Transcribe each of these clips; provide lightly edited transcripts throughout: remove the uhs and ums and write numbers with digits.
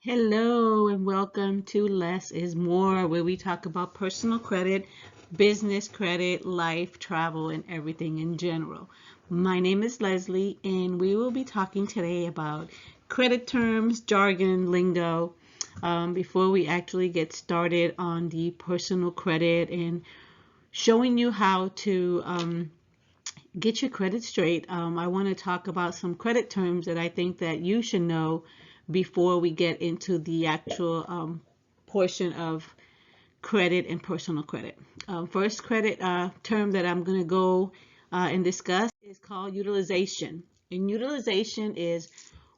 Hello and welcome to Less is More, where we talk about personal credit, business credit, life, travel, and everything in general. My name is Leslie, and we will be talking today about credit terms, jargon, lingo, before we actually get started on the personal credit and showing you how to get your credit straight. I want to talk about some credit terms that I think that you should know before we get into the actual portion of credit and personal credit. First credit term that I'm going to go and discuss is called utilization. And utilization is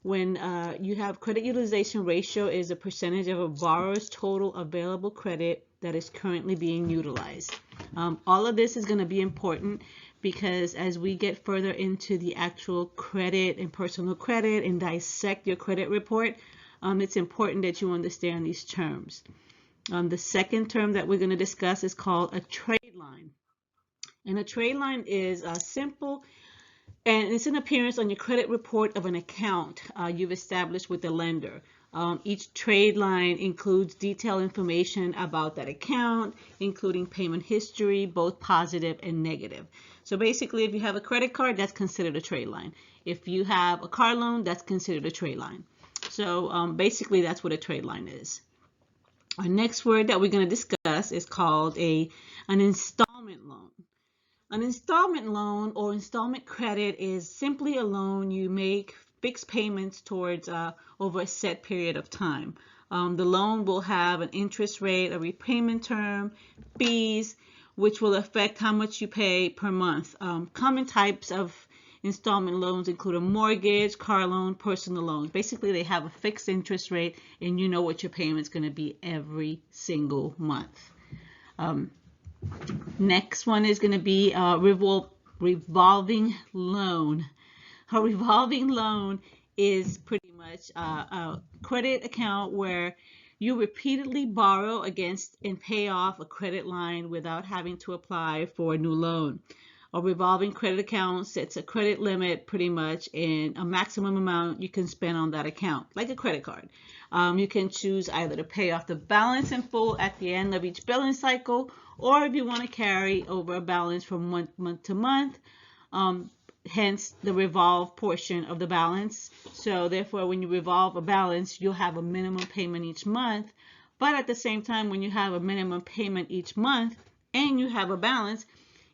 when you have credit utilization ratio is a percentage of a borrower's total available credit that is currently being utilized. All of this is going to be important because as we get further into the actual credit and personal credit and dissect your credit report, it's important that you understand these terms. The second term that we're going to discuss is called a trade line. And a trade line is simple, and it's an appearance on your credit report of an account you've established with the lender. Each trade line includes detailed information about that account, including payment history, both positive and negative. So basically, if you have a credit card, that's considered a trade line. If you have a car loan, that's considered a trade line. So basically, that's what a trade line is. Our next word that we're going to discuss is called an installment loan. An installment loan or installment credit is simply a loan you make fixed payments towards over a set period of time. The loan will have an interest rate, a repayment term, fees, which will affect how much you pay per month. Common types of installment loans include a mortgage, car loan, personal loans. Basically, they have a fixed interest rate and you know what your payment's going to be every single month. Next one is going to be a revolving loan. A revolving loan is pretty much a credit account where you repeatedly borrow against and pay off a credit line without having to apply for a new loan. A revolving credit account sets a credit limit pretty much and a maximum amount you can spend on that account, like a credit card. You can choose either to pay off the balance in full at the end of each billing cycle, or if you want to carry over a balance from month to month, hence the revolve portion of the balance. So therefore, when you revolve a balance, you'll have a minimum payment each month. But at the same time, when you have a minimum payment each month and you have a balance,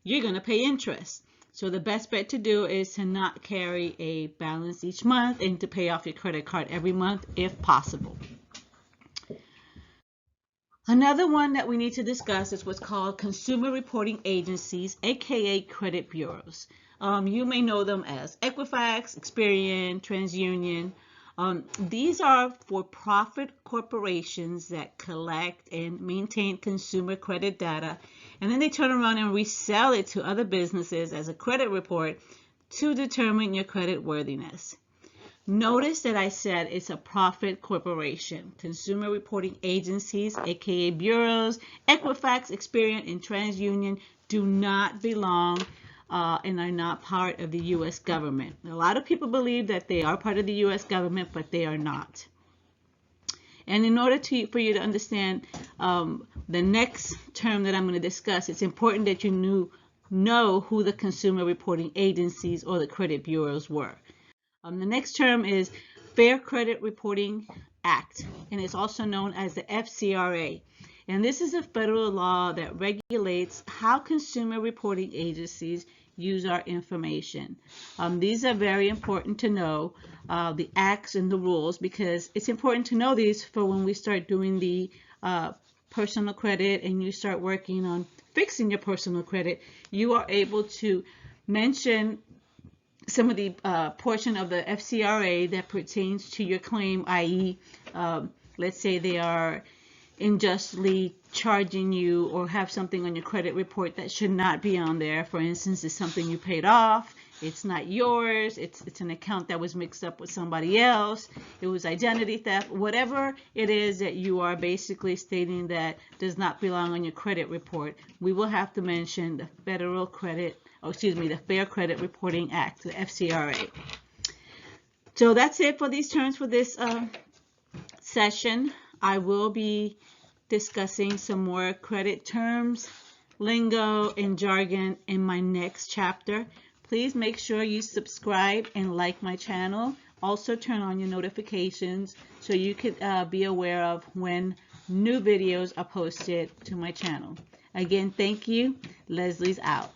you're going to pay interest. So the best bet to do is to not carry a balance each month and to pay off your credit card every month if possible. Another one that we need to discuss is what's called consumer reporting agencies, aka credit bureaus. You may know them as Equifax, Experian, TransUnion. These are for-profit corporations that collect and maintain consumer credit data, and then they turn around and resell it to other businesses as a credit report to determine your credit worthiness. Notice that I said it's a profit corporation. Consumer reporting agencies, aka bureaus, Equifax, Experian, and TransUnion do not belong and are not part of the U.S. government. A lot of people believe that they are part of the U.S. government, but they are not. And in order for you to understand the next term that I'm going to discuss, it's important that you know who the consumer reporting agencies or the credit bureaus were. The next term is Fair Credit Reporting Act, and it's also known as the FCRA. And this is a federal law that regulates how consumer reporting agencies use our information. These are very important to know, the acts and the rules, because it's important to know these for when we start doing the personal credit and you start working on fixing your personal credit, you are able to mention some of the portion of the FCRA that pertains to your claim, i.e., let's say they are unjustly charging you or have something on your credit report that should not be on there. For instance, it's something you paid off, it's not yours, it's an account that was mixed up with somebody else, it was identity theft, whatever it is that you are basically stating that does not belong on your credit report, we will have to mention the the Fair Credit Reporting Act, the FCRA. So that's it for these terms for this session, I will be discussing some more credit terms, lingo, and jargon in my next chapter. Please make sure you subscribe and like my channel. Also turn on your notifications so you could be aware of when new videos are posted to my channel. Again, thank you. Leslie's out.